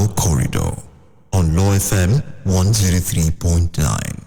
Power Corridor on Law FM 103.9.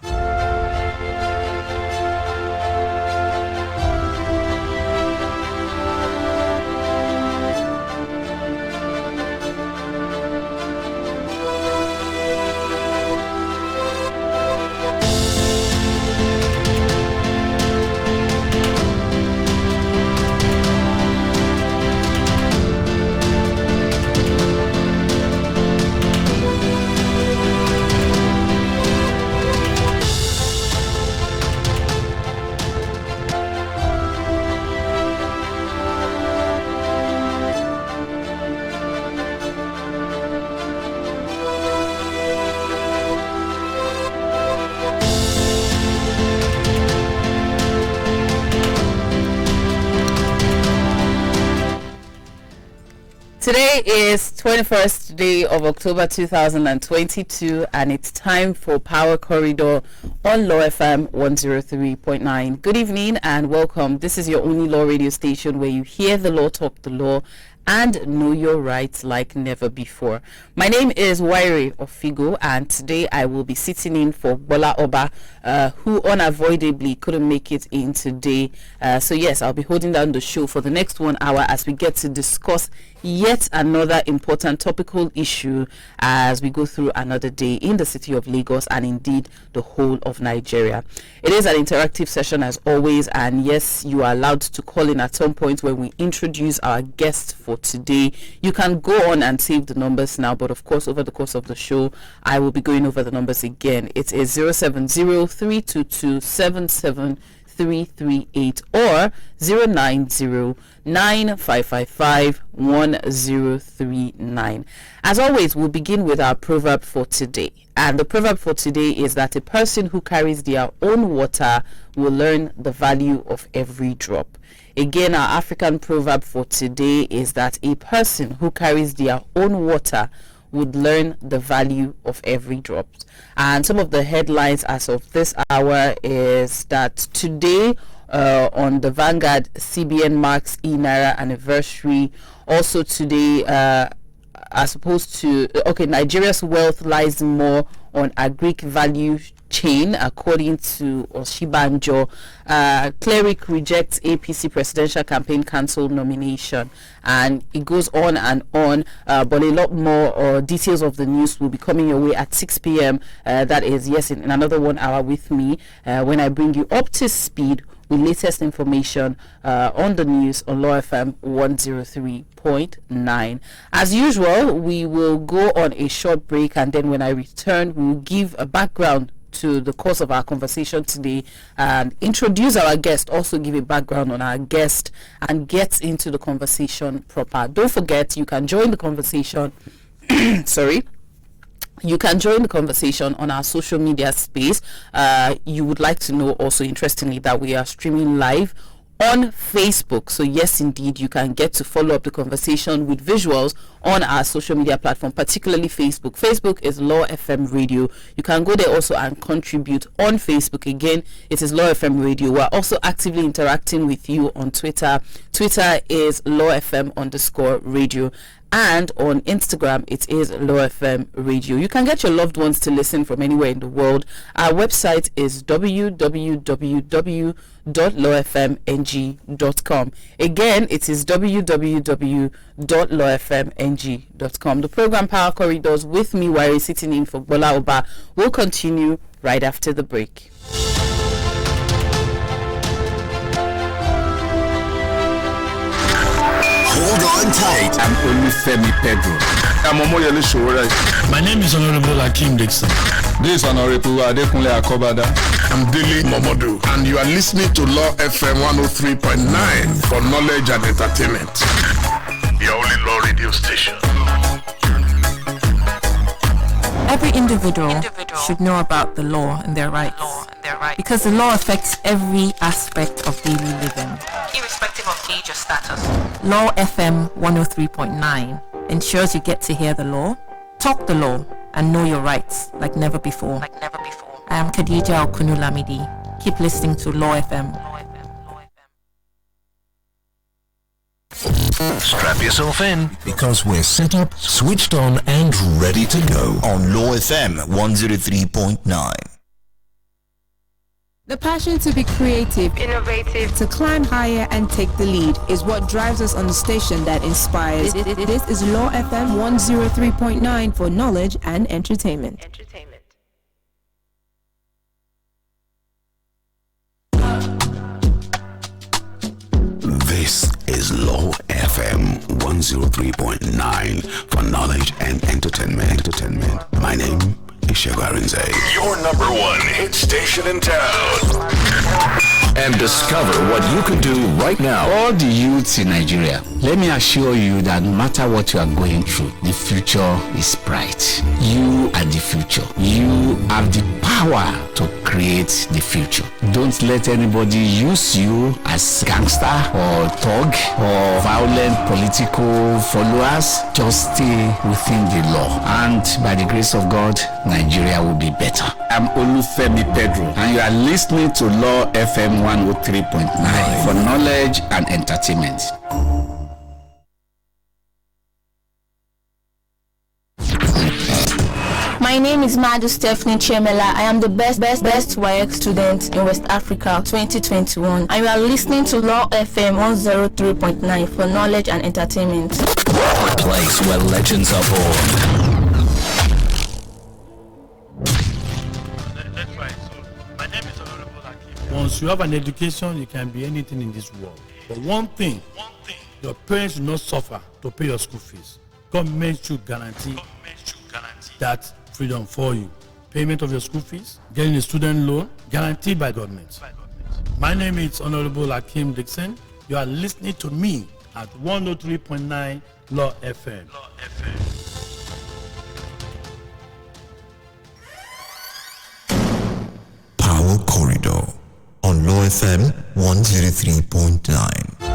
Today is 21st day of October 2022 and it's time for Power Corridor on Law FM 103.9. Good evening and welcome. This is your only law radio station where you hear the law, talk the law, and know your rights like never before. My name is Yray Ofigo and today I will be sitting in for Gbola Oba, who unavoidably couldn't make it in today. So yes, I'll be holding down the show for the next 1 hour as we get to discuss yet another important topical issue as we go through another day in the city of Lagos and indeed the whole of Nigeria. It is an interactive session as always, and yes, you are allowed to call in at some point when we introduce our guest for today. You can go on and save the numbers now, but of course over the course of the show I will be going over the numbers again. It is 070-322-77338 or 090-9555-1039. As always, we'll begin with our proverb for today. And the proverb for today is that a person who carries their own water will learn the value of every drop. Again, our African proverb for today is that a person who carries their own water would learn the value of every drop. And some of the headlines as of this hour is that today on the Vanguard, CBN marks Naira anniversary. Also today, as opposed to Nigeria's wealth lies more on agric value chain, according to Oshibanjo. Cleric rejects APC presidential campaign council nomination, and it goes on and on, but a lot more details of the news will be coming your way at 6 p.m. That is, yes, in another 1 hour with me when I bring you up to speed with latest information on the news on Law FM 103.9. As usual, we will go on a short break, and then when I return, we will give a background to the course of our conversation today and introduce our guest, also give a background on our guest and get into the conversation proper. Don't forget, you can join the conversation you can join the conversation on our social media space. You would like to know also, interestingly, that we are streaming live on Facebook. So yes, indeed, you can get to follow up the conversation with visuals on our social media platform, particularly Facebook. Facebook is Law FM Radio. You can go there also and contribute on Facebook. Again, it is Law FM Radio. We're also actively interacting with you on Twitter. Twitter is Law FM_radio. And on Instagram, it is Law FM Radio. You can get your loved ones to listen from anywhere in the world. Our website is www.lawfmng.com. Again, it is www.lawfmng.com. The program Power Corridors with me, Yray, sitting in for Gbola Oba, will continue right after the break. Hold on tight. I'm Olufemi Pedro. I'm Omoyele Showore. My name is Honorable Hakeem Dixon. This is Honorable Adekunle Akobada. I'm Dele Momodu, and you are listening to Law FM 103.9 for knowledge and entertainment. The only law radio station. Every individual should know about the law and their rights, because the law affects every aspect of daily living, irrespective of age or status. Law FM 103.9 ensures you get to hear the law, talk the law, and know your rights like never before. I am Khadija Okunulamidi. Keep listening to Law FM. Strap yourself in because we're set up, switched on, and ready to go on Law FM 103.9. The passion to be creative, innovative, to climb higher and take the lead is what drives us on the station that inspires. This is Law FM 103.9 for knowledge and entertainment. This is Law FM 103.9 for knowledge and entertainment. My name is Shagarinze. your number one hit station in town. And discover what you can do right now. All the youths in Nigeria, let me assure you that no matter what you are going through, the future is bright. You are the future. You have the power to create the future. Don't let anybody use you as gangster or thug or violent political followers. Just stay within the law. And by the grace of God, Nigeria will be better. I'm Olufemi Pedro, and you are listening to Law FM 103.9 for knowledge and entertainment. My name is Madu Stephanie Chemela. I am the best WAEC student in West Africa 2021. And you are listening to Law FM 103.9 for knowledge and entertainment. The place where legends are born. Once you have an education, you can be anything in this world. But one thing, your parents will not suffer to pay your school fees. Government should guarantee that freedom for you. Payment of your school fees, getting a student loan, guaranteed by government. My name is Honorable Hakeem Dixon. You are listening to me at 103.9 Law FM. Power Corridor on Law FM 103.9.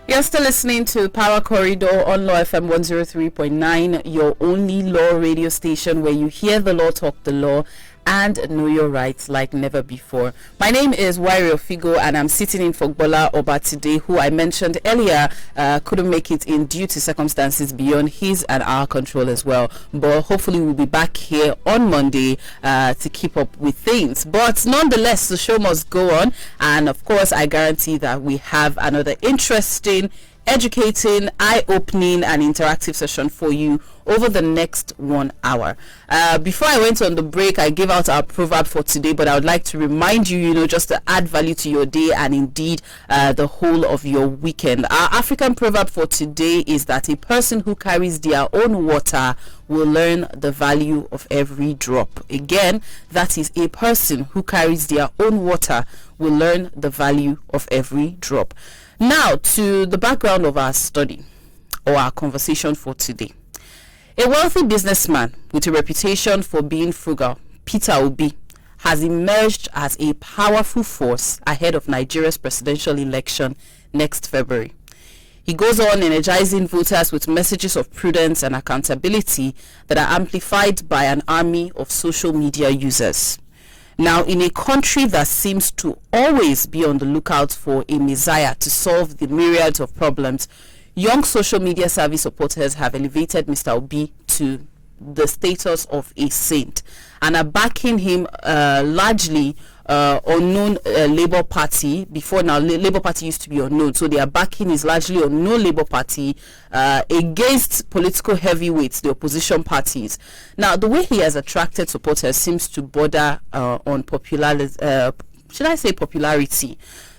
You're still listening to Power Corridor on Law FM 103.9, your only law radio station where you hear the law, talk the law, and know your rights like never before. My name is Yray Ofigo, and I'm sitting in for Gbola Oba today, who I mentioned earlier couldn't make it in due to circumstances beyond his and our control as well. But hopefully we'll be back here on Monday to keep up with things. But nonetheless, the show must go on, and of course I guarantee that we have another interesting, educating, eye-opening and interactive session for you over the next 1 hour. Before I went on the break, I gave out our proverb for today, but I would like to remind you, just to add value to your day and indeed the whole of your weekend. Our African proverb for today is that a person who carries their own water will learn the value of every drop. Again, that is, a person who carries their own water will learn the value of every drop. Now, to the background of our study or our conversation for today. A wealthy businessman with a reputation for being frugal, Peter Obi, has emerged as a powerful force ahead of Nigeria's presidential election next February. He goes on energizing voters with messages of prudence and accountability that are amplified by an army of social media users. Now, in a country that seems to always be on the lookout for a messiah to solve the myriad of problems, young social media savvy supporters have elevated Mr. Obi to the status of a saint and are backing him largely unknown Labour Party. Before now, Labour Party used to be unknown, so they are backing his largely unknown Labour Party against political heavyweights, the opposition parties. Now, the way he has attracted supporters seems to border on popularity.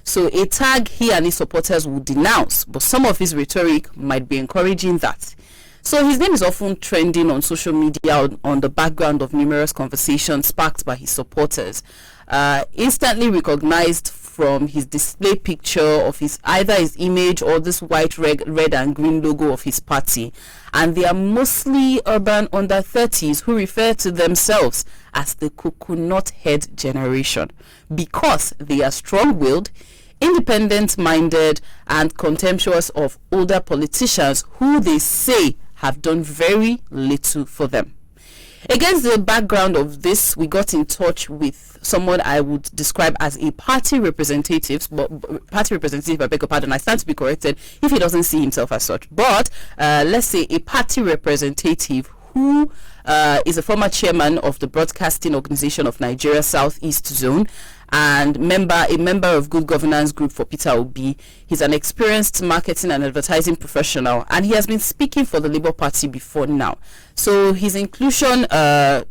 So a tag he and his supporters will denounce, but some of his rhetoric might be encouraging that. So his name is often trending on social media on the background of numerous conversations sparked by his supporters. Instantly recognized from his display picture of either his image or this white, red and green logo of his party. And they are mostly urban under 30s who refer to themselves as the coconut head generation because they are strong-willed, independent-minded and contemptuous of older politicians who they say have done very little for them. Against the background of this, we got in touch with someone I would describe as a party representative, I beg your pardon, I stand to be corrected if he doesn't see himself as such, but let's say a party representative who is a former chairman of the Broadcasting Organization of Nigeria Southeast Zone and a member of Good Governance Group for Peter Obi. He's an experienced marketing and advertising professional, and he has been speaking for the Labour Party before now. So his inclusion, as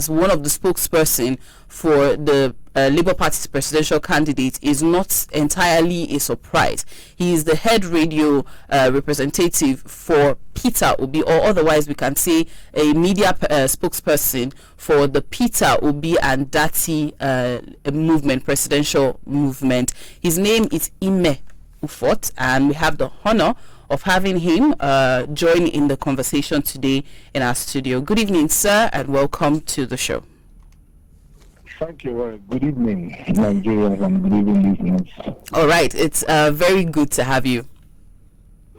one of the spokesperson for the Labour Party's presidential candidate is not entirely a surprise. He is the head radio representative for Peter Obi, or otherwise we can say a media spokesperson for the Peter Obi and Dati presidential movement. His name is Ime Ufot, and we have the honor of having him join in the conversation today in our studio. Good evening, sir, and welcome to the show. Thank you. Good evening, Nigerians, and good evening, listeners. All right. It's very good to have you.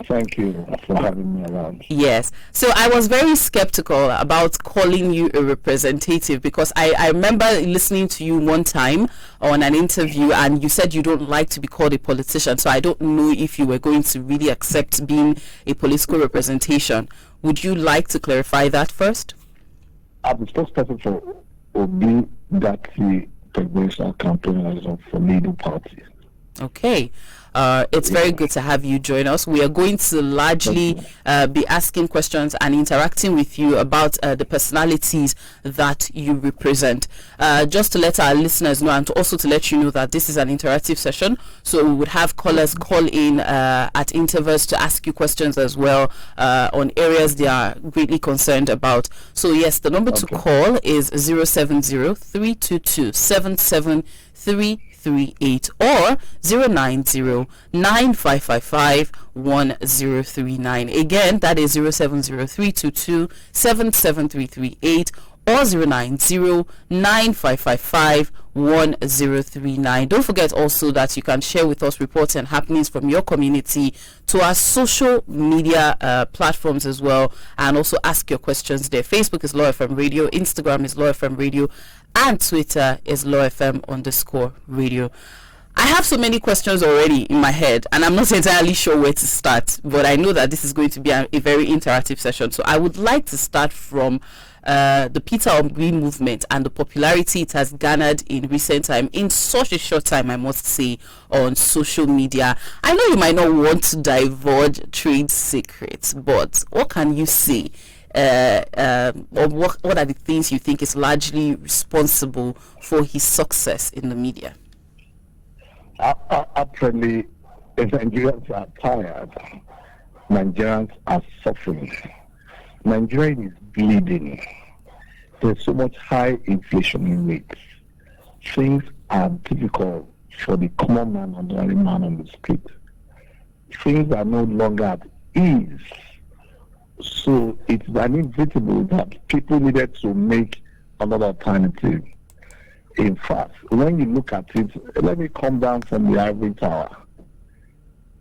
Thank you for having me around. Yes. So I was very skeptical about calling you a representative because I remember listening to you one time on an interview and you said you don't like to be called a politician. So I don't know if you were going to really accept being a political representation. Would you like to clarify that first? I'm the spokesperson for Obi Dati presidential campaign for Labour Party. Okay. It's very good to have you join us. We are going to largely be asking questions and interacting with you about the personalities that you represent. Just to let our listeners know and also to let you know that this is an interactive session, so we would have callers call in at intervals to ask you questions as well on areas they are greatly concerned about. So yes, the number to call is 070-322-77338 or 090-9555-1039. Again, that is 070-322-77338 or 090-9555-1039. Don't forget also that you can share with us reports and happenings from your community to our social media platforms as well, and also ask your questions there. Facebook is Law FM Radio, Instagram is Law FM Radio, and Twitter is @LawFM_radio. I have so many questions already in my head, and I'm not entirely sure where to start, but I know that this is going to be a very interactive session. So I would like to start from the Peter Obi movement and the popularity it has garnered in recent time, in such a short time, I must say, on social media. I know you might not want to divulge trade secrets, but what can you say? Or what are the things you think is largely responsible for his success in the media? Actually, if Nigerians are tired, Nigerians are suffering. Nigeria is bleeding. There's so much high inflation rates. Things are difficult for the common man, ordinary man on the street. Things are no longer at ease. So it's inevitable that people needed to make another alternative. In fact, when you look at it, let me come down from the ivory tower.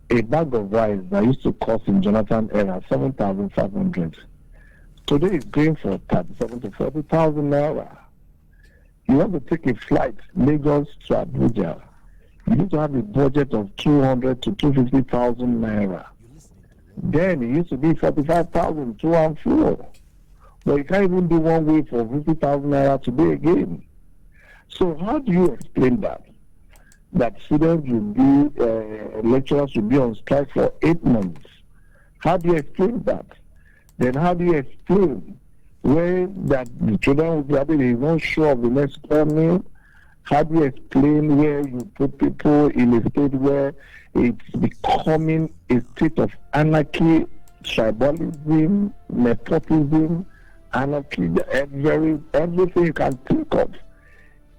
A bag of rice that used to cost in Jonathan era 7,500. Today it's going for 37 to 40,000 naira. You want to take a flight, Lagos to Abuja, you need to have a budget of 200 to 250,000 naira. Then it used to be 45,000 to and fro. But you can't even do one way for 50,000 naira today again. So how do you explain that? That students will be, lecturers will be on strike for 8 months. How do you explain that? Then how do you explain where that the children will be having a no show of the next meal? How do you explain where you put people in a state where it's becoming a state of anarchy, tribalism, nepotism, anarchy, everything you can think of,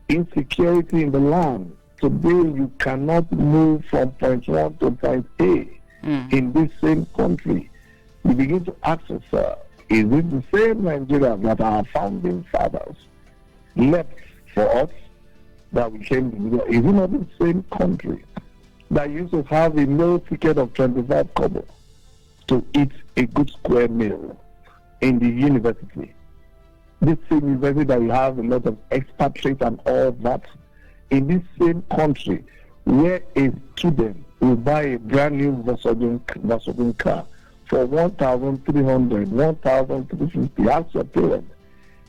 insecurity in the land. Today you cannot move from point 1 to point A in this same country. You begin to ask yourself, is it the same Nigeria that our founding fathers left for us that we came to? Is it not the same country that used to have a meal ticket of 25 kobo to eat a good square meal in the university? This same university that you have a lot of expatriates and all that, in this same country, where a student will buy a brand new Volkswagen car for 1,300, 1,350, ask your parents.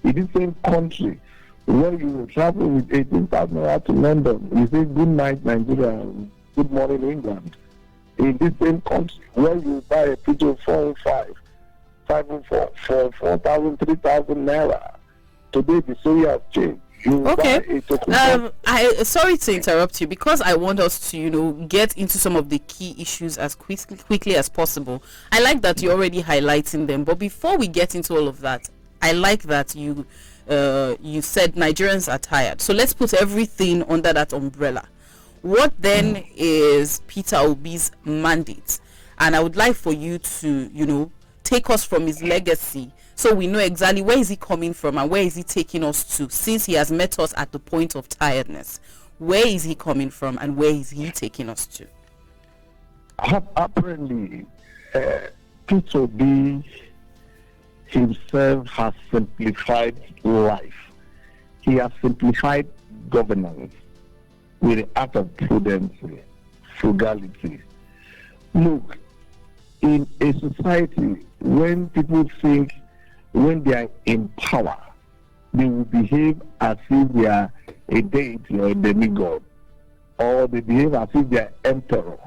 In this same country, where you will travel with 18,000 naira to London, you say good night Nigeria, good morning England. In this same country, where you buy a Peugeot 405, 504 for 4,000, 3,000 naira. Today the story has changed. Okay. I sorry to interrupt you, because I want us to, get into some of the key issues as quickly as possible. I like that you're already highlighting them, but before we get into all of that, I like that you said Nigerians are tired. So let's put everything under that umbrella. What then is Peter Obi's mandate? And I would like for you to, take us from his legacy, so we know exactly where is he coming from and where is he taking us to, since he has met us at the point of tiredness. Where is he coming from and where is he taking us to? Apparently, Peter Obi himself has simplified life. He has simplified governance with the act of prudence, frugality. Look, in a society, when people think when they are in power, they will behave as if they are a deity or a demigod, or they behave as if they are emperor.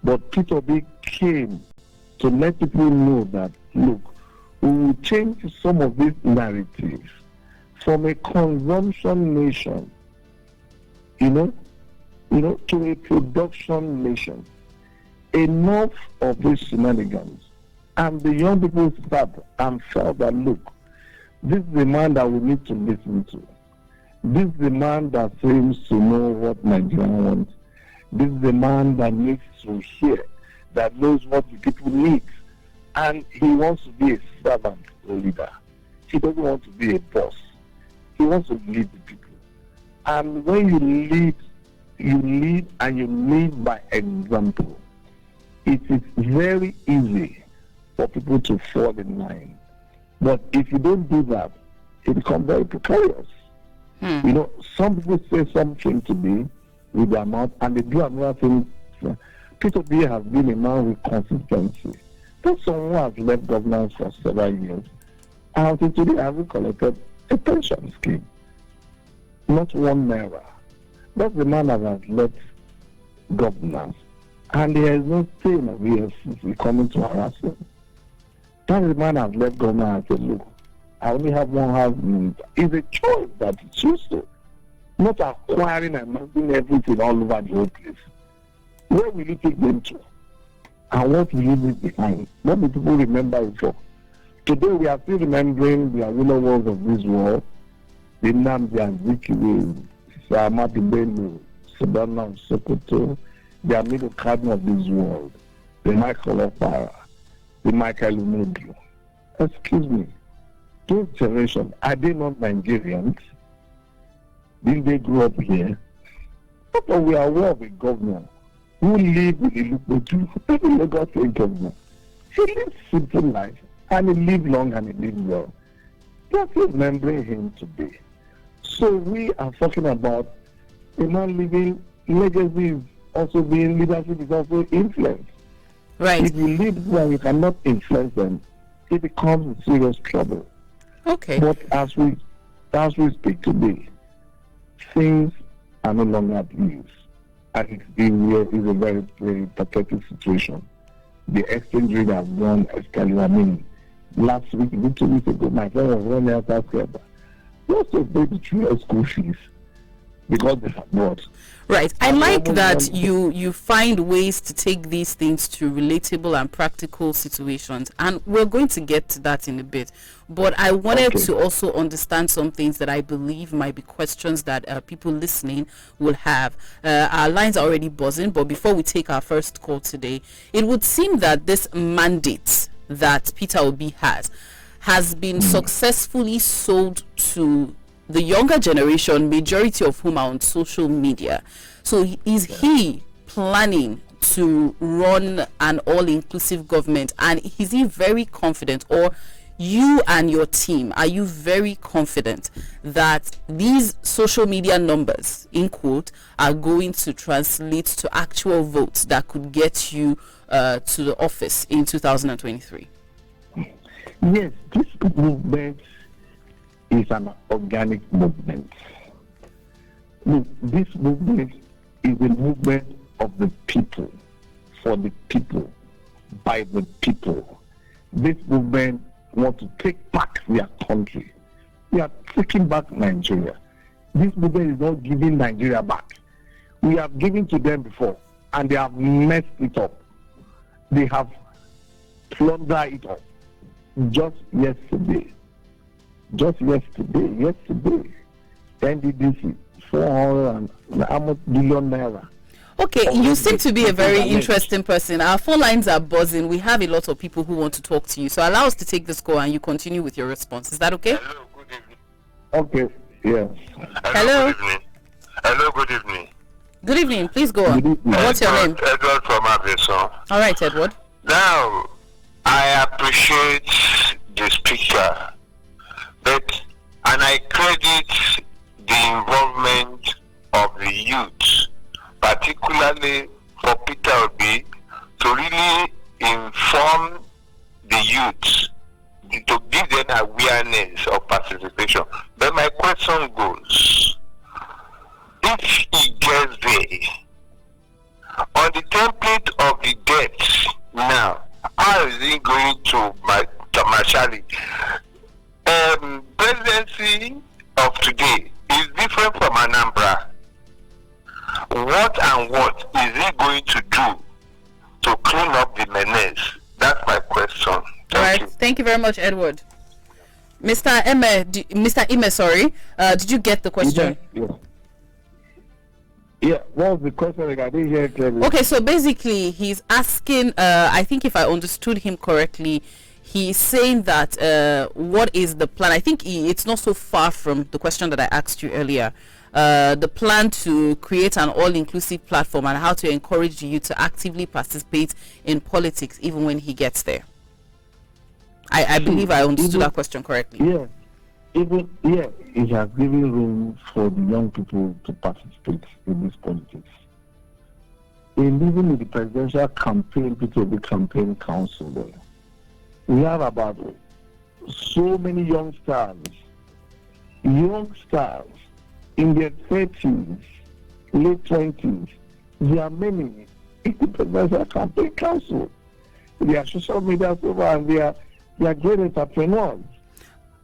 But Peter Obi came to let people know that, look, we will change some of these narratives from a consumption nation, to a production nation. Enough of these shenanigans. And the young people sat and felt that, look, this is the man that we need to listen to. This is the man that seems to know what Nigeria wants. This is the man that needs to hear, that knows what the people need. And he wants to be a servant, a leader. He doesn't want to be a boss. He wants to lead the people. And when you lead and you lead by example. It is very easy for people to fall in line. But if you don't do that, it becomes very precarious. Some people say something to me with their mouth and they do another thing. Peter B has been a man with consistency. That's someone who has left governance for several years. And until today, I haven't collected a pension scheme. Not one naira. That's the man that has left governance. And there is no stain of EFCC coming to harass him. That the man has left government and said, look, I only have one house. It's a choice that he chooses to. Not acquiring and making everything all over the whole place. Where will you take them to? And what will you leave behind? What will people remember it for? Today we are still remembering the Awilo wars of this world. The Nnamdi Azikiwe, Ahmadu Bello, Sadana Sokoto, the Aminu Kano of this world, the Michael Opara, the Michael Umedu. Excuse me, those generations, are they not Nigerians? Didn't they grow up here? But we are aware of a governor who lived with Ilukotu, the Lagos State governor. He lived simple life, and he lived long and he lived well. Just remembering him today. So we are talking about a man living legacy, also being leadership is also influence. Right. If you live when you cannot influence them, it becomes a serious trouble. Okay. But as we speak today, things are no longer at ease. And it's a very, very pathetic situation. The exchange rate has gone escalating. I mean, last week, 2 weeks ago, my friend was running out of Africa. Just to pay the 3 years school fees because they have bought. Right. I like that you find ways to take these things to relatable and practical situations, and we're going to get to that in a bit. But I wanted to also understand some things that I believe might be questions that people listening will have. Our lines are already buzzing, but before we take our first call today, it would seem that this mandate that Peter Obi has been successfully sold to the younger generation, majority of whom are on social media. So is he planning to run an all-inclusive government, and is he very confident, or you and your team, are you very confident that these social media numbers, in quote, are going to translate to actual votes that could get you to the office in 2023? Yes, this movement is an organic movement. Look, this movement is a movement of the people, for the people, by the people. This movement wants to take back their country. We are taking back Nigeria. This movement is not giving Nigeria back. We have given to them before, and they have messed it up. They have plundered it up. Just yesterday, NDDC, 400 billion naira. Okay, you seem to be a very interesting person. Our phone lines are buzzing. We have a lot of people who want to talk to you. So allow us to take this call and you continue with your response. Is that okay? Hello, good evening. Okay, yes. Hello. Good evening. Hello, good evening. Good evening. Please go on. What's your name? Edward from Abeson. All right, Edward. Now, I appreciate the speaker, and I credit the involvement of the youth, particularly for Peter Obi, to really inform the youth, to give them awareness of participation. But my question goes, if he gets there, on the template of the debt now, how is he going to marshal it? Presidency of today is different from Anambra. What is he going to do to clean up the menace? That's my question. Thank you. Thank you very much, Edward. Mr. Ime, sorry. Did you get the question? Yes. Yeah, what was the question? I didn't hear clearly. Okay, so basically he's asking, I think if I understood him correctly, he's saying that what is the plan? I think it's not so far from the question that I asked you earlier. The plan to create an all-inclusive platform and how to encourage you to actively participate in politics even when he gets there. I believe I understood that question correctly. Yeah. It has given room for the young people to participate in this politics. Even in the presidential campaign, people will be campaign council there. We have about so many young stars in their 30s, late 20s. There are many in the presidential campaign council. They are social media over and they are great entrepreneurs.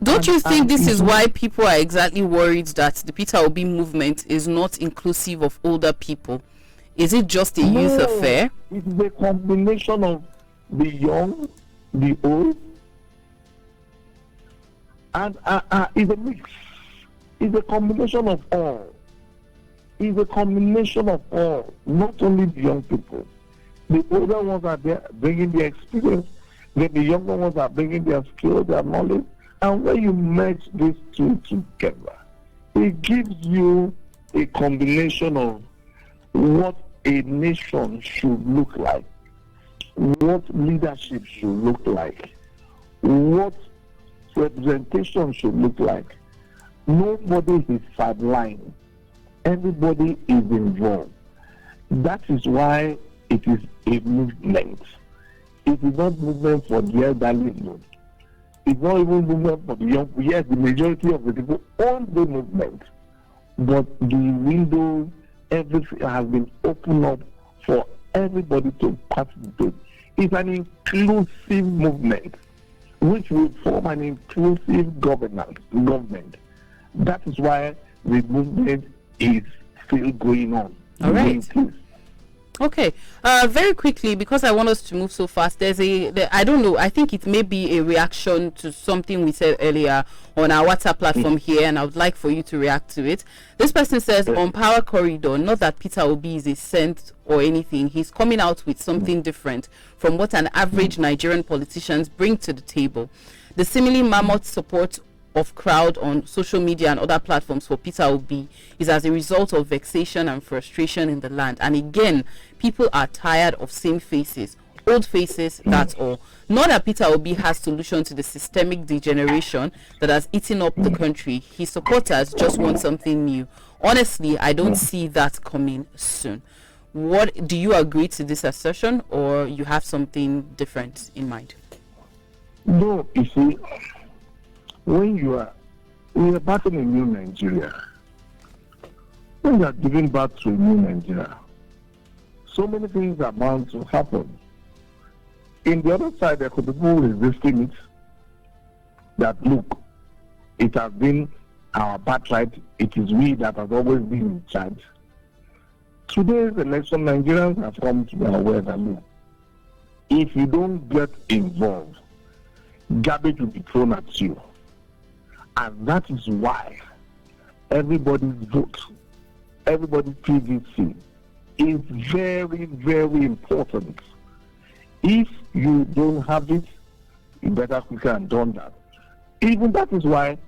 Don't you think this is why people are exactly worried that the Peter Obi movement is not inclusive of older people? Is it just a youth affair? It's the combination of the young, the old, and it's a mix. It's a combination of all. Not only the young people. The older ones are there bringing their experience, then the younger ones are bringing their skills, their knowledge. And when you merge these two together, it gives you a combination of what a nation should look like, what leadership should look like, what representation should look like. Nobody is sidelined. Everybody is involved. That is why it is a movement. It is not movement for the elderly alone. It's not even movement for the young. Yes, the majority of the people own the movement, but the windows, everything has been opened up for everybody to participate. It's an inclusive movement, which will form an inclusive government. That is why the movement is still going on. All right. Okay, very quickly, because I want us to move so fast, I don't know, I think it may be a reaction to something we said earlier on our WhatsApp platform here, and I would like for you to react to it. This person says, on Power Corridor, not that Peter Obi is a saint or anything, he's coming out with something different from what an average Nigerian politicians bring to the table. The seemingly mammoth support of crowd on social media and other platforms for Peter Obi is as a result of vexation and frustration in the land. And again, people are tired of same faces old faces, that's all. Not that Peter Obi has solution to the systemic degeneration that has eaten up the country. His supporters just want something new. Honestly, I don't see that coming soon. What do you agree to this assertion, or you have something different in mind? No, you see, when we are battling a new Nigeria, when you are giving birth to a new Nigeria, so many things are bound to happen. In the other side, there could be people resisting it, that look, it has been our birthright, it is we that have always been in charge. Today's election, Nigerians have come to be aware that look, if you don't get involved, garbage will be thrown at you. And that is why everybody's vote, everybody's PVC is very, very important. If you don't have it, you better quicker and done that. Even that is why,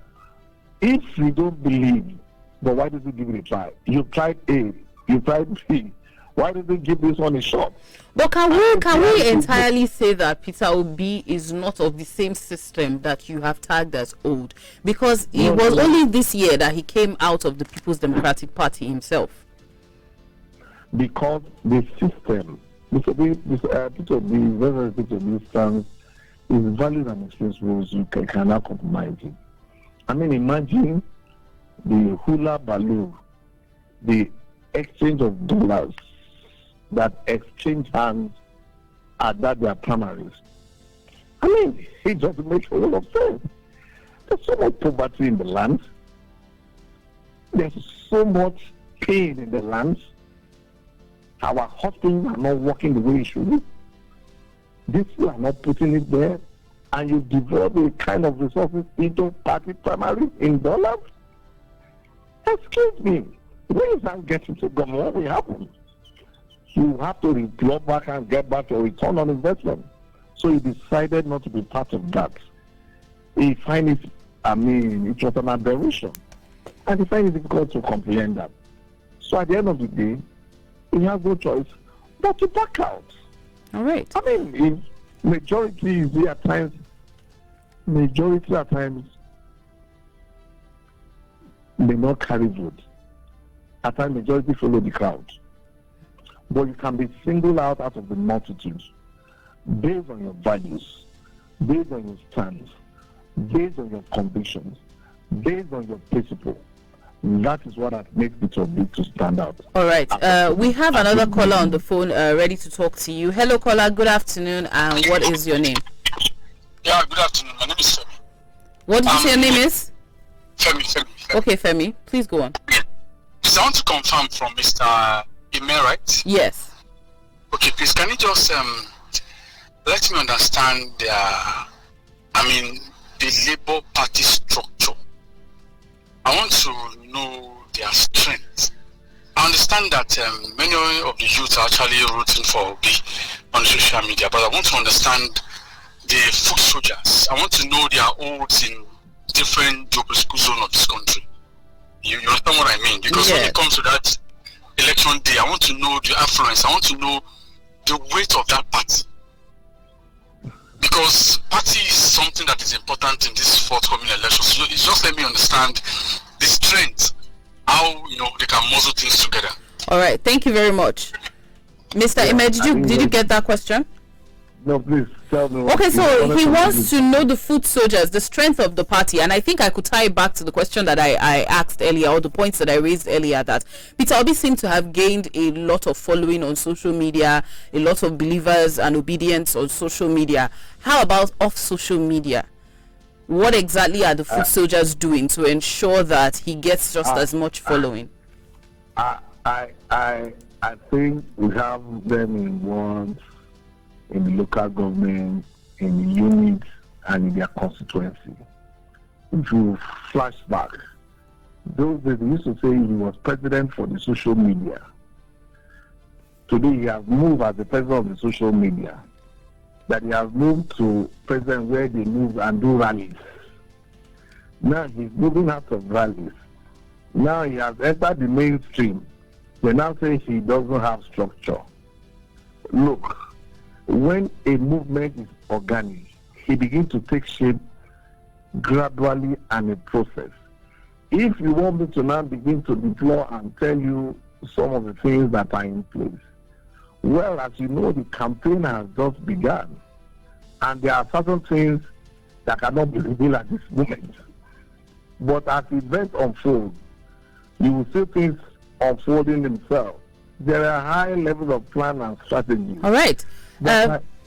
if you don't believe, but why did you give it a try? You tried A, you tried B. Why did they give this one a shot? But can we entirely say that Peter Obi is not of the same system that you have tagged as old? Because it was only this year that he came out of the People's Democratic Party himself. Because the system, Peter Obi stands is values and principles you cannot compromise it. I mean, imagine the hula baloo, the exchange of dollars that exchange hands at their primaries. I mean, it just makes a lot of sense. There's so much poverty in the land. There's so much pain in the land. Our hospitals are not working the way it should. These people are not putting it there. And you develop a kind of resources into party primaries in dollars? Excuse me. When you start getting to government, what will happen? You have to replow back and get back your return on investment. So he decided not to be part of that. He find it, it was an aberration. And he find it difficult to comprehend that. So at the end of the day, he has no choice but to back out. All right. I mean, if majority is there at times may not carry vote. At times, majority follow the crowd. But you can be singled out of the multitude based on your values, based on your stance, based on your convictions, based on your principle. That is what makes it so big to stand out. All right. We have another caller on the phone ready to talk to you. Hello, caller. Good afternoon. And what is your name? Yeah, good afternoon. My name is Femi. What did you say your name is? Femi. Okay, Femi. Please go on. Please, I want to confirm from Mr. Ime, right? Yes. Okay, please, can you just let me understand the Labour Party structure? I want to know their strength. I understand that many of the youth are actually rooting for Obi on social media, but I want to understand the foot soldiers. I want to know their oaths in different geopolitical zones of this country. You understand what I mean? Because when it comes to that election day, I want to know the affluence. I want to know the weight of that party. Because party is something that is important in this forthcoming election. So it's just let me understand the strength, how they can muzzle things together. All right, thank you very much, Mr. Ime. Did you get that question? No, please tell me. Okay, so he wants to know the foot soldiers, the strength of the party, and I think I could tie it back to the question that I asked earlier, or the points that I raised earlier, that Peter Obi seemed to have gained a lot of following on social media, a lot of believers and obedience on social media. How about off social media? What exactly are the foot soldiers doing to ensure that he gets just as much following? I think we have them in wards, in the local government, in the units, and in their constituency. If you flash back, those days they used to say he was president for the social media. Today he has moved as the president of the social media. That he has moved to president where they move and do rallies. Now he's moving out of rallies. Now he has entered the mainstream. They now say he doesn't have structure. Look, when a movement is organic, it begins to take shape gradually and a process. If you want me to now begin to deploy and tell you some of the things that are in place, well, as you know, the campaign has just begun, and there are certain things that cannot be revealed at this moment. But as events unfold, you will see things unfolding themselves. There are high levels of plan and strategy. All right.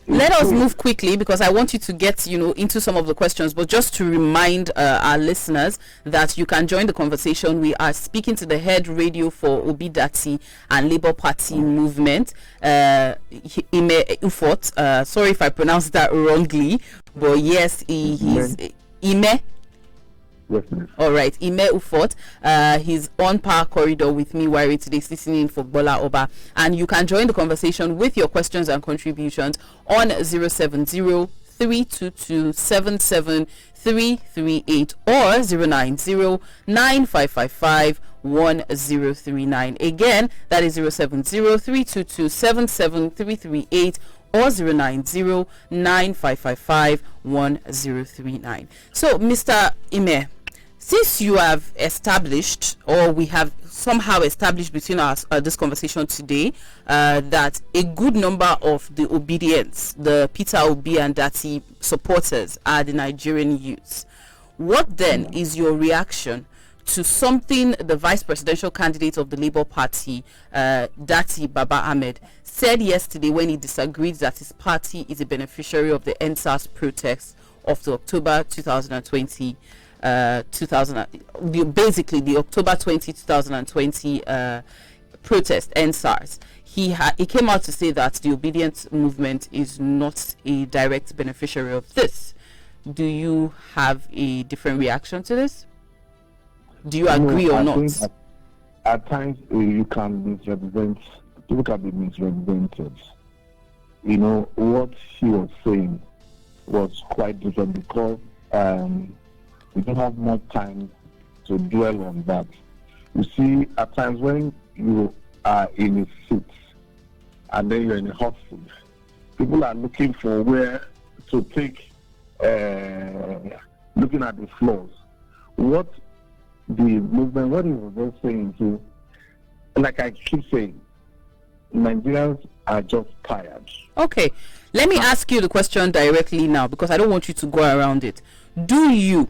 Let us move quickly because I want you to get, into some of the questions. But just to remind our listeners that you can join the conversation. We are speaking to the head radio for Obi Dati and Labour Party movement, Ime Ufot. Sorry if I pronounced that wrongly, but yes, he's Ime. Yes, please. All right, Ime Ufot. He's on Power Corridor with me, Yray, today, listening for Gbola Oba. And you can join the conversation with your questions and contributions on 070-322-77338 or 090-9555-1039. Again, that is 070-322-77338 or 090-9555-1039. So, Mr. Ime, since you have established, or we have somehow established between us this conversation today, that a good number of the obedience, the Peter Obi and Dati supporters are the Nigerian youths, what then is your reaction to something the vice presidential candidate of the Labour Party, Dati Baba Ahmed, said yesterday when he disagreed that his party is a beneficiary of the NSAS protests of the October 2020, basically the October 20, 2020 protest, NSAS. He came out to say that the obedience movement is not a direct beneficiary of this. Do you have a different reaction to this? Do you agree or not? At times you can misrepresent, people can be misrepresented. What he was saying was quite different because we don't have much time to dwell on that. You see, at times when you are in a seat and then you're in a hot seat, people are looking for where to take, looking at the flaws. What the movement, what he was just saying to, like I keep saying, Nigerians are just tired. Okay, let me ask you the question directly now because I don't want you to go around it. Do you,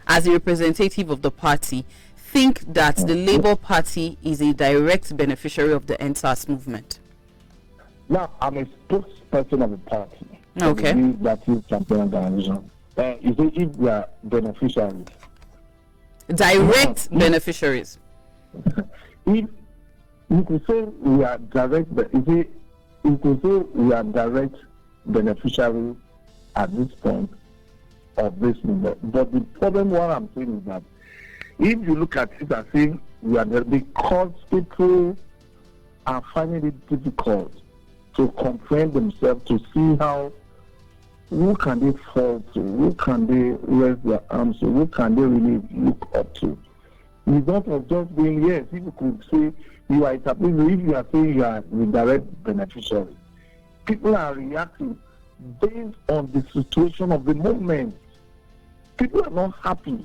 as a representative of the party, think that the Labour Party is a direct beneficiary of the NSAS movement? Now, I'm a spokesperson of the party. Okay. That is campaign organization. You say if we are beneficiaries. Direct beneficiaries. If you could say we are direct, you could say we are direct beneficiaries at this point of this movement. But the problem, what I'm saying is that if you look at it as if we are there, because people are finding it difficult to comprehend themselves, to see who can they fall to, who can they raise their arms to, who can they really look up to. Result of just being, yes, if you could say you are establishing, if you are saying you are the direct beneficiary, people are reacting based on the situation of the moment. People are not happy.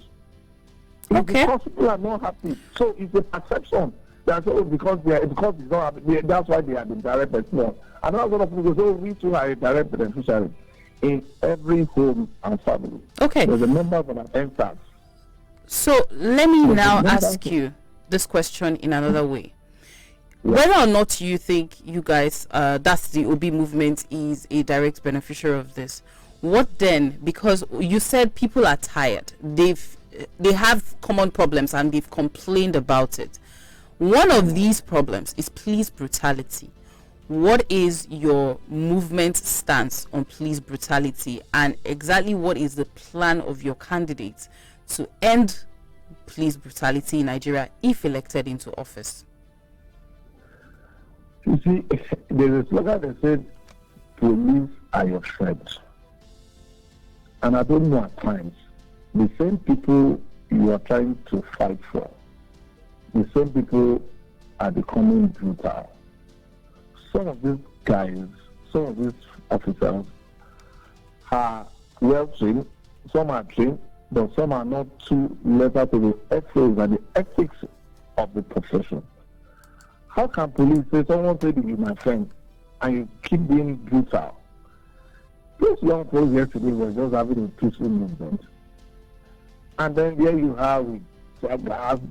Okay. Because people are not happy. So it's a perception. That's all because it's not happy. That's why they are the direct beneficiary. And a lot of people say, we too are a direct beneficiary in every home and family. Okay. There's a member of an NSAS. So let me now ask you this question in another way. Whether or not you think you guys, that's the OB movement, is a direct beneficiary of this, what then? Because you said people are tired. They have common problems and they've complained about it. One of these problems is police brutality. What is your movement stance on police brutality, and exactly what is the plan of your candidates to end police brutality in Nigeria if elected into office? You see, there's a slogan that said, police are your friends. And I don't know at times, the same people you are trying to fight for, the same people are becoming brutal. Some of these guys, some of these officers are well trained, some are trained, but some are not too level to the ethics and the ethics of the profession. How can police say someone said you my friend and you keep being brutal? These young folks yesterday were just having a peaceful movement. And then there you have it.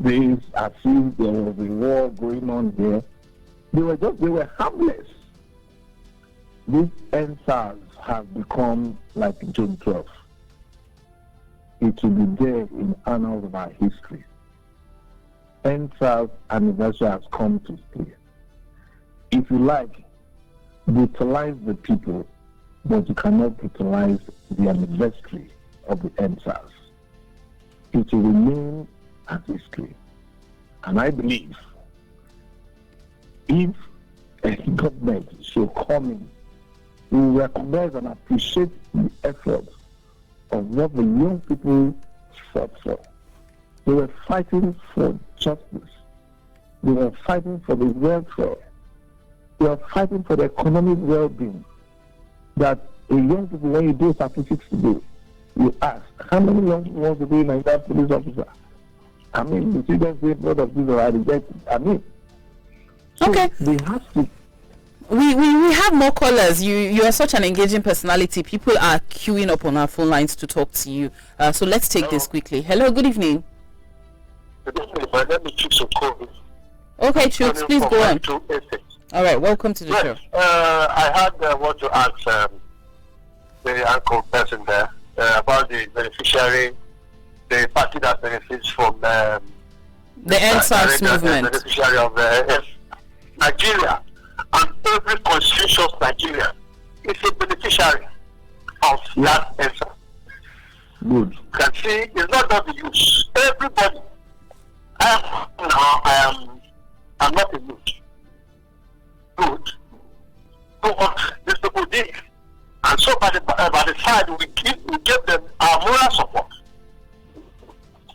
Days as if there was a war going on there. They were harmless. These NSAS have become like June 12th. It will be there in annals of our history. NSAS anniversary has come to stay. If you like, brutalize the people, but you cannot brutalize the anniversary of the NSAS. It will remain as history. And I believe if a government should come in, we will recognize and appreciate the effort of what the young people fought for. They were fighting for justice. They were fighting for the welfare. They were fighting for the economic well-being. That a young people, when you do statistics today, you ask, how many young people want to be like that police officer? I mean, you see them say a lot of people are rejected. I mean, so okay. They have to. We have more callers. You are such an engaging personality. People are queuing up on our phone lines to talk to you. So let's take this quickly. Hello, good evening. Good evening. My name is Chukwu. Okay, Chukwu, please go on. All right, welcome to the show. I had want to ask the uncle person there about the beneficiary, the party that benefits from the NSAS movement. The beneficiary of Nigeria, and every conscientious Nigerian is a beneficiary of that NSAS. Good. You can see it's not just the use. Everybody. I'm not a youth. Good. So what these people did. And so by the side we give them our moral support.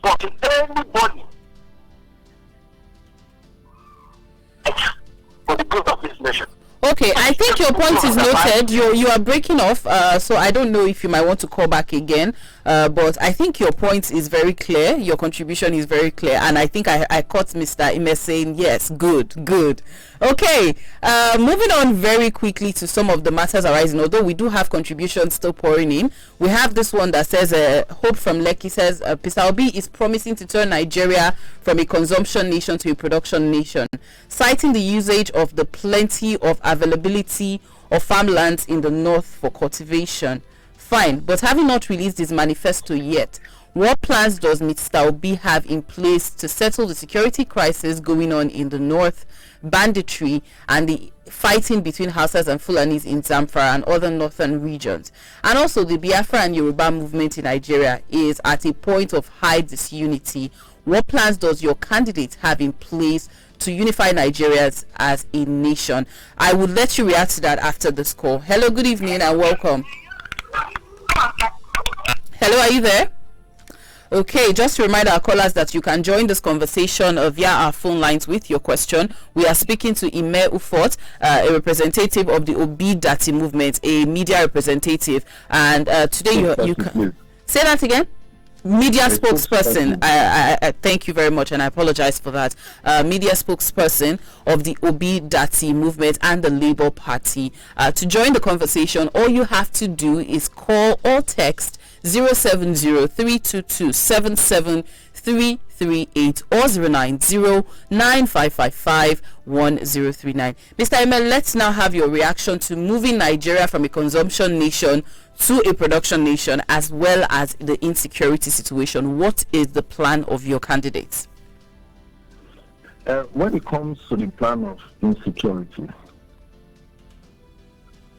But anybody for the good of this nation. Okay, I think your point is noted. You are breaking off, so I don't know if you might want to call back again. But I think your point is very clear. Your contribution is very clear, and I think I caught Mr. Ime saying yes. Good. Okay, moving on very quickly to some of the matters arising. Although we do have contributions still pouring in, we have this one that says Hope from Lekki says Mr. Obi is promising to turn Nigeria from a consumption nation to a production nation, citing the usage of the plenty of availability of farmlands in the north for cultivation. Fine, but having not released his manifesto yet, what plans does Mr. Obi have in place to settle the security crisis going on in the north, banditry, and the fighting between Hausas and Fulanis in Zamfara and other northern regions? And also, the Biafra and Yoruba movement in Nigeria is at a point of high disunity. What plans does your candidate have in place to unify Nigerians as a nation? I would let you react to that after this call. Hello, good evening and welcome. Hello, are you there? Okay, just to remind our callers that you can join this conversation via our phone lines with your question. We are speaking to Ime Ufot, a representative of the Obi Dati movement, a media representative. And today you can... Say that again? Media spokesperson. I thank you very much, and I apologize for that. Media spokesperson of the Obi Dati movement and the Labour Party. To join the conversation, all you have to do is call or text 070-322-77338 or 090-9555-1039. Mr. Ime, let's now have your reaction to moving Nigeria from a consumption nation to a production nation, as well as the insecurity situation. What is the plan of your candidates? When it comes to the plan of insecurity,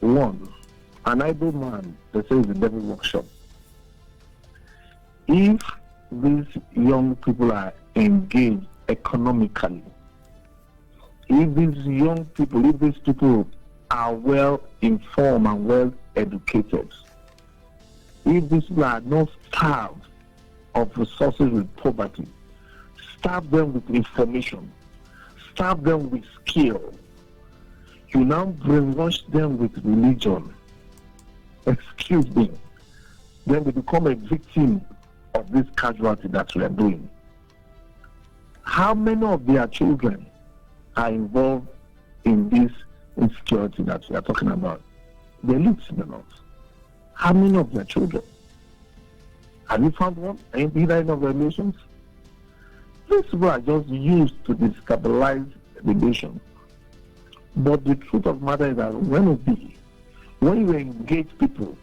one, an idle man, they say, is the devil workshop. If these young people are engaged economically, if these people are well informed and well educated, if these people are not starved of resources with poverty, starve them with information, starve them with skill, you now brainwash them with religion, excuse me, then they become a victim of this casualty that we are doing. How many of their children are involved in this insecurity that we are talking about? The elites in the north. How many of their children? Have you found one in either of the nations? These people are just used to destabilize the nation. But the truth of the matter is that when you engage people,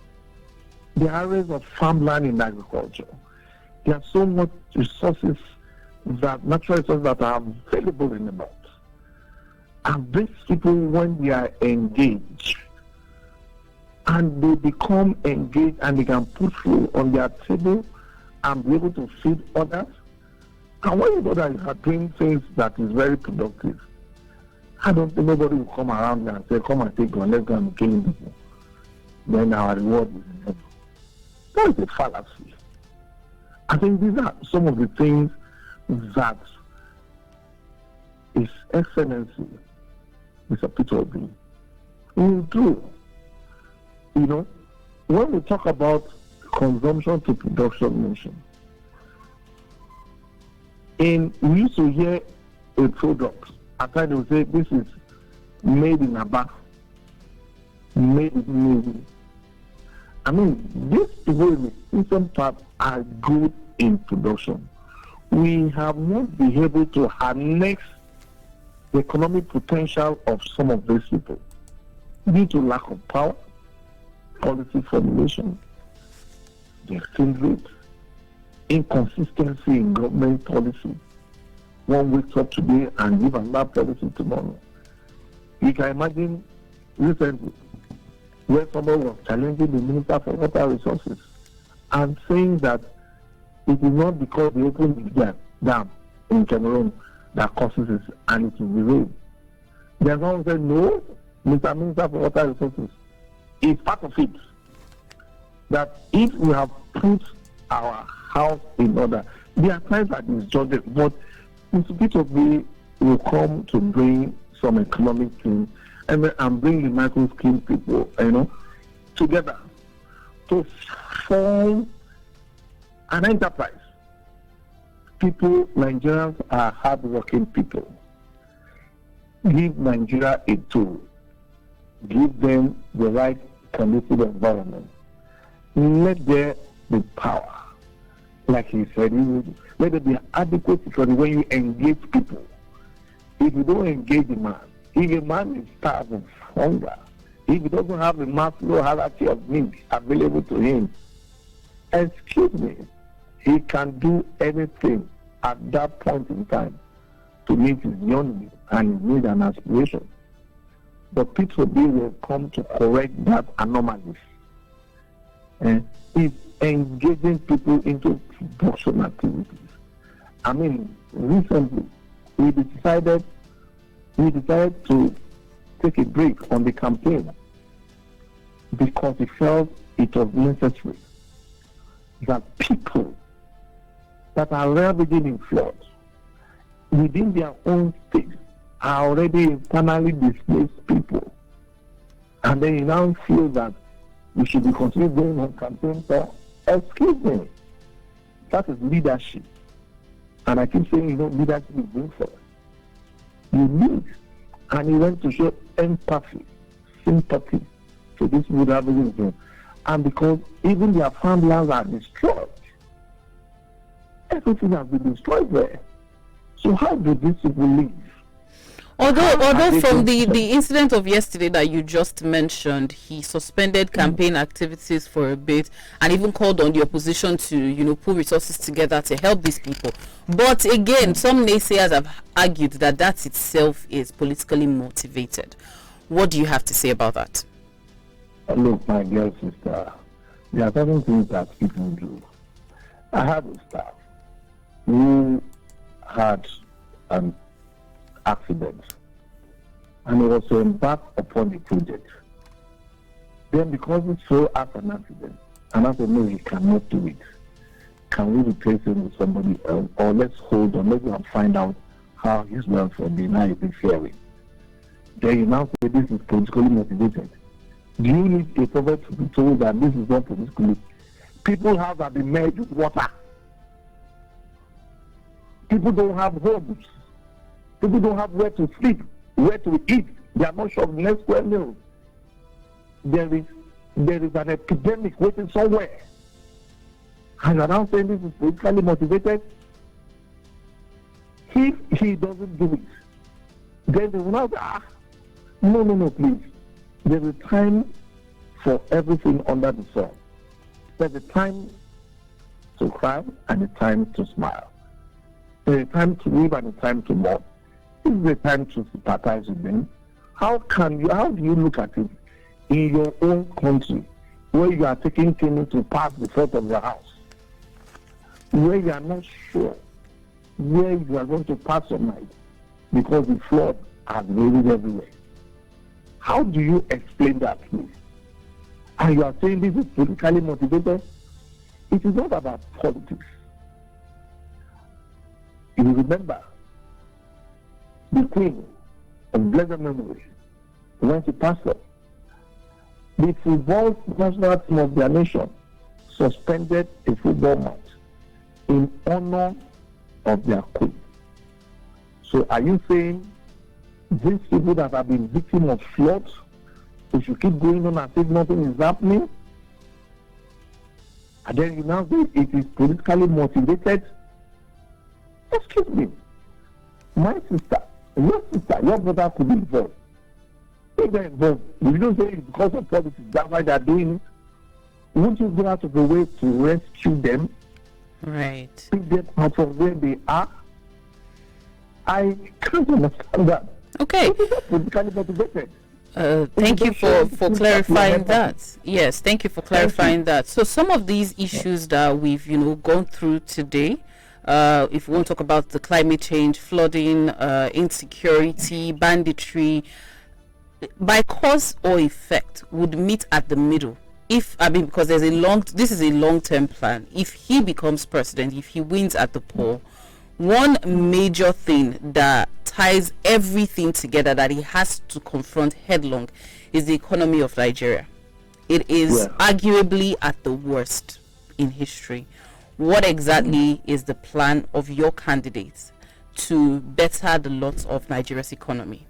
the areas of farmland in agriculture, there are so much resources, that natural resources that are available in the north. And these people, when they are engaged, and they become engaged and they can put food on their table and be able to feed others, and when you know that you are doing things that is very productive, I don't think nobody will come around and say, come and take one, let's go and kill people. Then our reward is in heaven. That is a fallacy. I think these are some of the things that His Excellency, Mr. Peter Obi, will do. You know, when we talk about consumption to production motion, we used to hear a product. At times they would say, this is made in Aba, made in Navy. I mean, these people in the eastern part are good in production. We have not been able to harness the economic potential of some of these people due to lack of power, policy formulation, the exchange rate, inconsistency in government policy. One wakes up today and give another policy tomorrow. You can imagine recently where someone was challenging the Minister for Water Resources and saying that it is not because they opened the dam in Cameroon that causes it and it will be rain. Then someone said, no, Mr. Minister for Water Resources is part of it. That if we have put our house in order, there are times that it's judged, but Mr. Peter Obi will come to bring some economic things and bring the micro-scheme people, together to form an enterprise. People, Nigerians are hard-working people. Give Nigeria a tool. Give them the right conducive environment. Let there be power. Like he said, let there be adequate security when you engage people. If you don't engage a man, if a man is starved of hunger, if he doesn't have a Maslow hierarchy of needs available to him, excuse me, he can do anything at that point in time to meet his yearning and his need and aspiration. But Peter Obi will come to correct that anomaly. And he's engaging people into production activities. I mean, recently we decided to take a break on the campaign because we felt it was necessary that people that are ravaging in floods within their own state are already internally displaced people. And then you now feel that we should be continuing going on campaign for, excuse me, that is leadership. And I keep saying, leadership is good for us. You need, and you want to show empathy, sympathy to this wood ravaging. And because even their farmlands are destroyed, everything has been destroyed there. So how do these people live? Although from the incident of yesterday that you just mentioned, he suspended campaign activities for a bit and even called on the opposition to, pull resources together to help these people. But again, some naysayers have argued that itself is politically motivated. What do you have to say about that? Look, my dear sister, there are certain things that people do. I have a staff who had an accident and he was to embark upon the project. Then because he saw after an accident, and I said, no, he cannot do it. Can we replace him with somebody else? Or let's hold on, let's go and find out how his welfare will be, how he's faring. Then you now say this is politically motivated. Do you need a prophet to be told that this is not politically? People's houses have been made with water. People don't have homes. People don't have where to sleep, where to eat. They are not sure of the next square meal. There is an epidemic waiting somewhere. And you are now saying this is politically motivated. If he doesn't do it, then they will not say, no, please. There's a time for everything under the sun. There's a time to cry and a time to smile. There's a time to weep and a time to mourn. This is a time to sympathize with them. How do you look at it in your own country where you are taking cleaning to pass the front of your house, where you are not sure where you are going to pass your night because the flood has raged everywhere? How do you explain that, please? And you are saying this is politically motivated? It is not about politics. You remember the Queen of blessed memory, when she passed away, the football national team of their nation suspended a football match in honor of their queen. So are you saying these people that have been victims of floods, we should keep going on as if nothing is happening? And then you now say it is politically motivated? Excuse me. My sister, your brother could be involved. If they're involved, we don't say it's because of politics, that's why they're doing it. Won't you go out of the way to rescue them? Right. Pick them out of where they are? I can't understand that. Okay. Politically motivated. Thank you for clarifying that. Yes, thank you for clarifying that. So some of these issues that we've gone through today, if we want to talk about the climate change, flooding, insecurity, banditry, by cause or effect would meet at the middle. Because this is a long-term plan. If he becomes president, if he wins at the poll, one major thing that ties everything together that he has to confront headlong is the economy of Nigeria. It is arguably at the worst in history. What exactly is the plan of your candidates to better the lot of Nigeria's economy?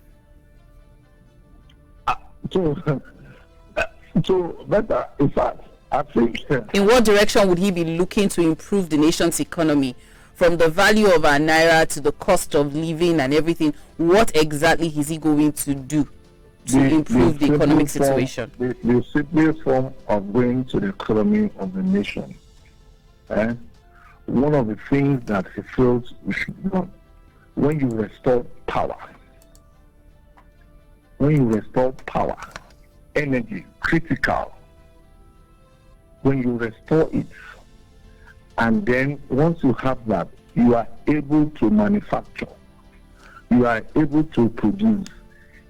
So better, in fact, I think... in what direction would he be looking to improve the nation's economy? From the value of our naira to the cost of living and everything, what exactly is he going to do to improve the economic situation? The simplest form of going to the economy of the nation. One of the things that he feels we should do when you restore power, energy, critical, when you restore it, and then once you have that, you are able to manufacture, you are able to produce,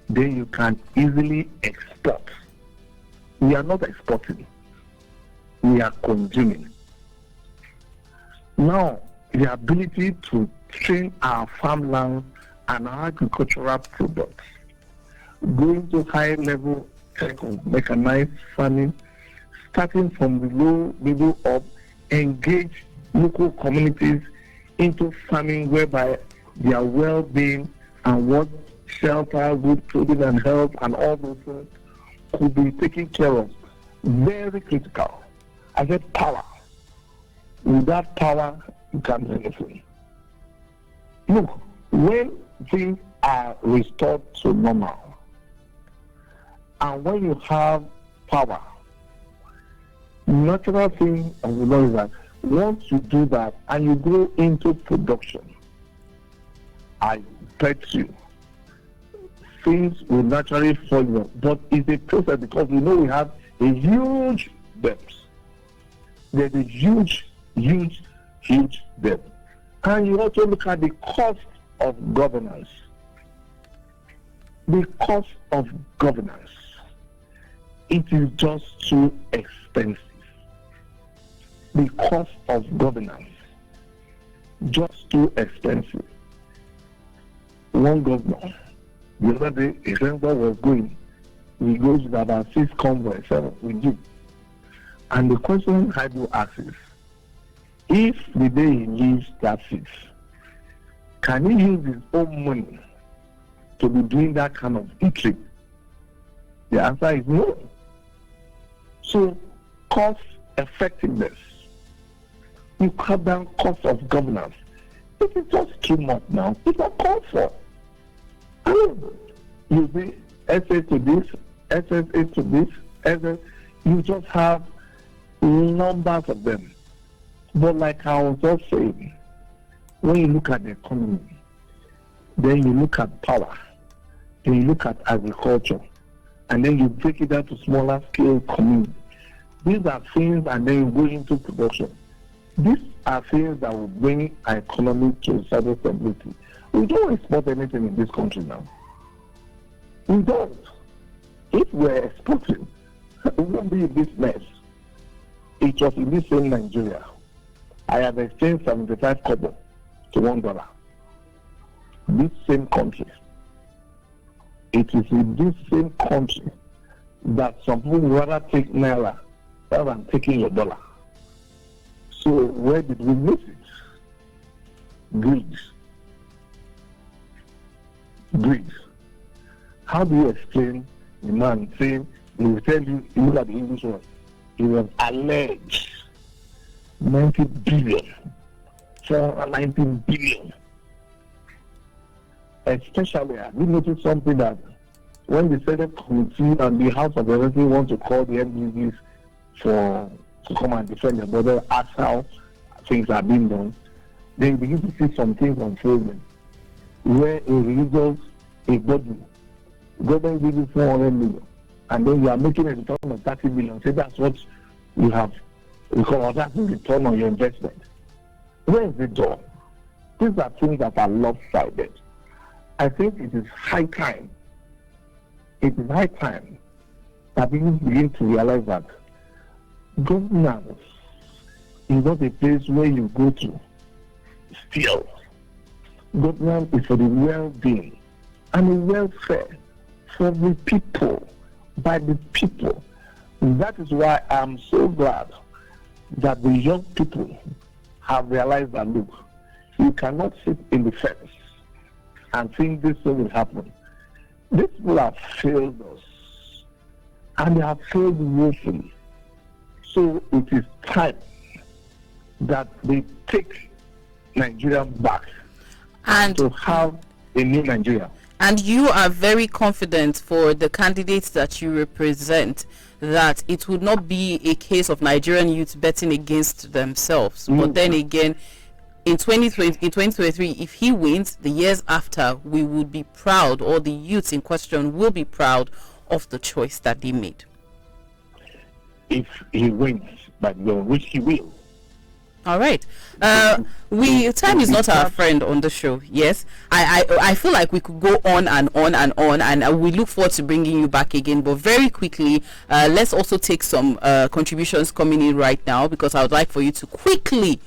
then you can easily export. We are not exporting, we are consuming. Now, the ability to train our farmland and our agricultural products, going to high level tech of mechanized farming, starting from the low level up, engage local communities into farming whereby their well-being and what shelter, good clothing and health and all those things could be taken care of. Very critical. I said power. Without power, you can't do anything. Look, when things are restored to normal, and when you have power, natural thing of the law is that once you do that and you go into production, I bet you things will naturally follow. But it's a process because we have a huge debt. There's a huge debt. And you also look at the cost of governance. The cost of governance. It is just too expensive. The cost of governance, just too expensive. One governor, the other day, a senator was going we go with about 6 convoys, 7 we do. And the question I do ask is, if the day he leaves that 6, can he use his own money to be doing that kind of eating? The answer is no. So, cost effectiveness. You cut down cost of governance. It is just too much now. It's not called for. I mean, you see, SA to this, SSA to this, SS, you just have numbers of them. But like I was just saying, when you look at the economy, then you look at power, then you look at agriculture, and then you break it down to smaller scale community. These are things, and then you go into production. These are things that will bring our economy to certain stability. We don't export anything in this country now. We don't. If we're exporting, we won't be in this mess. It was in this same Nigeria. I have exchanged 75 kobo to $1. This same country. It is in this same country that some people would rather take naira rather than taking your dollar. So where did we miss it? Greed. Greed. How do you explain the man saying, he will tell you, you look at the English word, he was alleged 90 billion, 419 billion. Especially, I did notice something that when the Senate Committee and the House of Representatives want to call the MDBs to come and defend the border, ask how things are being done, then you begin to see some things unfolding, where a religious, a body, government gives you 400 million, and then you are making a return of 30 million. Say that's what you have, because that's the return on your investment. Where is the door? These are things that are lopsided. I think it is high time. It is high time that people begin to realize that governance is not a place where you go to steal. Governance is for the well-being and the welfare for the people, by the people. That is why I'm so glad that the young people have realized that, look, you cannot sit in the fence and think this thing will happen. These people have failed us, and they have failed woefully. So it is time that they take Nigeria back and to have a new Nigeria. And you are very confident for the candidates that you represent that it would not be a case of Nigerian youth betting against themselves. But then again, in 2023, if he wins, the years after, we would be proud, or the youths in question will be proud of the choice that they made. If he wins, but which he will. All right. Time is not our friend on the show. Yes, I feel like we could go on and on and on, and we look forward to bringing you back again. But very quickly, let's also take some contributions coming in right now, because I would like for you to quickly,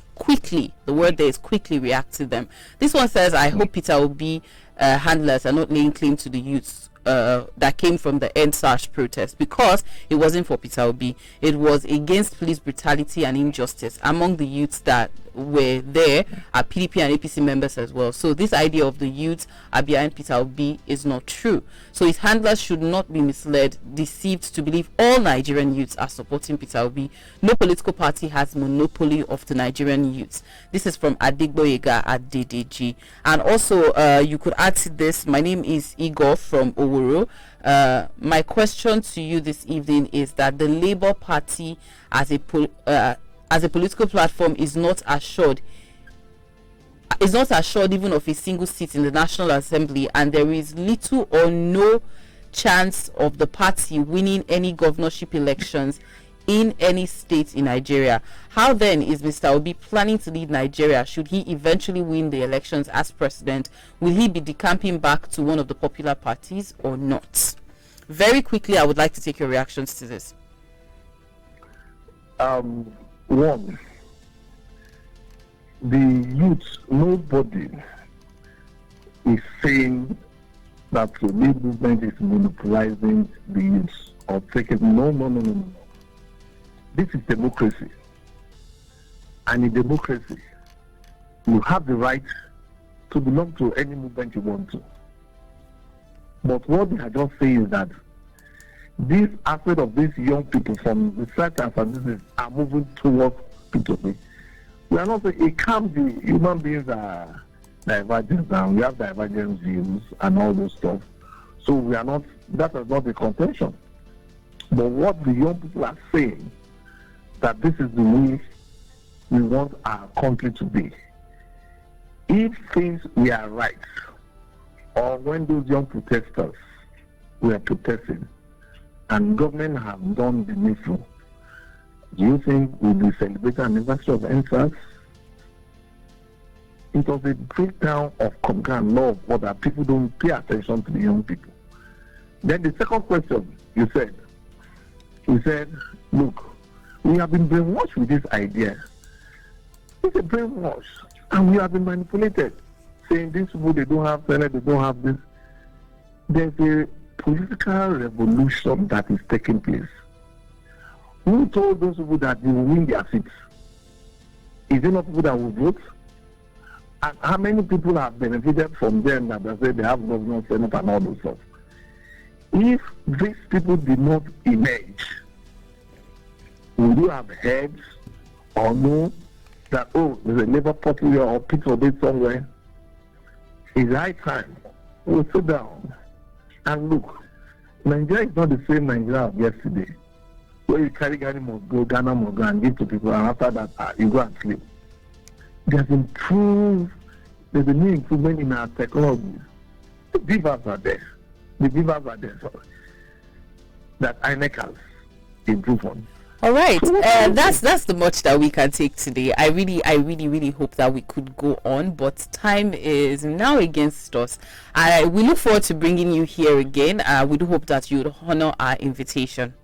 the word there is quickly, react to them. This one says, I hope Peter Obi handlers are not laying claim to the youths that came from the EndSARS protest, because it wasn't for Peter Obi. It was against police brutality and injustice. Among the youths that were there are PDP and APC members as well. So this idea of the youths are behind Peter Obi is not true. So his handlers should not be misled, deceived to believe all Nigerian youths are supporting Peter Obi. No political party has monopoly of the Nigerian youths. This is from Adigboyega at DDG. And also you could add to this, my name is Igor from Owuru. My question to you this evening is that the Labour Party as a political platform is not assured even of a single seat in the National Assembly, and there is little or no chance of the party winning any governorship elections in any state in Nigeria. How then is Mr. Obi planning to lead Nigeria should he eventually win the elections as president? Will he be decamping back to one of the popular parties or not? Very quickly, I would like to take your reactions to this. One, the youth, nobody is saying that the lead movement is monopolizing the youth or taking. No. This is democracy. And in democracy, you have the right to belong to any movement you want to. But what they are just saying is that this aspect of these young people from the search and services are moving towards P2P. We are not saying it can't be. Human beings are divergent and we have divergent views and all those stuff. So we are not, that is not the contention. But what the young people are saying, that this is the way we want our country to be. If things were right, or when those young protesters were protesting, and government have done the needful, do you think we'll be celebrating an anniversary of NSAS? It was a breakdown of command law of order. People don't pay attention to the young people. Then the second question you said, look, we have been brainwashed with this idea. It's a brainwash, and we have been manipulated, saying these people, they don't have Senate, they don't have this. There's a political revolution that is taking place. Who told those people that they will win their seats? Is it not people that will vote? And how many people have benefited from them that they say they have governor, Senate, and all those stuff? If these people did not emerge, would you have heard or know that, oh, there's a Labour Party or people did somewhere? It's high time. We'll sit down and look. Nigeria is not the same Nigeria of yesterday, where you carry Ghana must go and give to people, and after that, you go and sleep. There's new improvement in our technology. The beavers are there. Sorry. That INEC has improved on. All right, that's the much that we can take today. I really hope that we could go on, but time is now against us. We look forward to bringing you here again. We do hope that you would honor our invitation.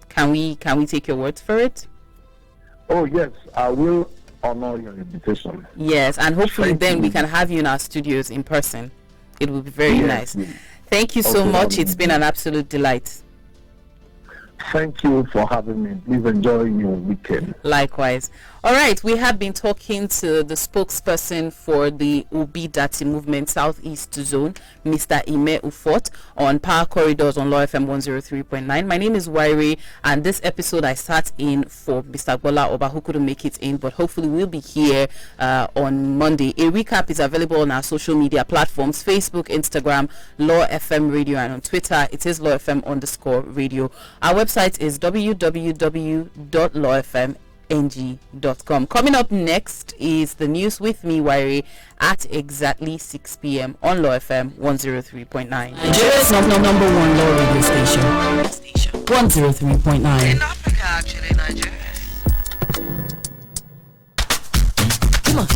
Can we take your words for it? Oh yes, I will honor your invitation. Yes, and hopefully then we can have you in our studios in person. It will be very nice. Thank you so much. It's been an absolute delight. Thank you for having me. Please enjoy your weekend. Likewise. All right, we have been talking to the spokesperson for the Obi Dati Movement Southeast Zone, Mr. Ime Ufot, on Power Corridors on Law FM 103.9. My name is Yray, and this episode I sat in for Mr. Gbola Oba, who couldn't make it in, but hopefully we'll be here on Monday. A recap is available on our social media platforms, Facebook, Instagram, Law FM Radio, and on Twitter, it is Law FM_radio. Our website is www.lawfmng.com. Coming up next is the news with me, Yray, at exactly 6 p.m. on Law FM 103.9. Nigeria's number one law radio station. 103.9. In Africa, actually, Nigeria. Come on.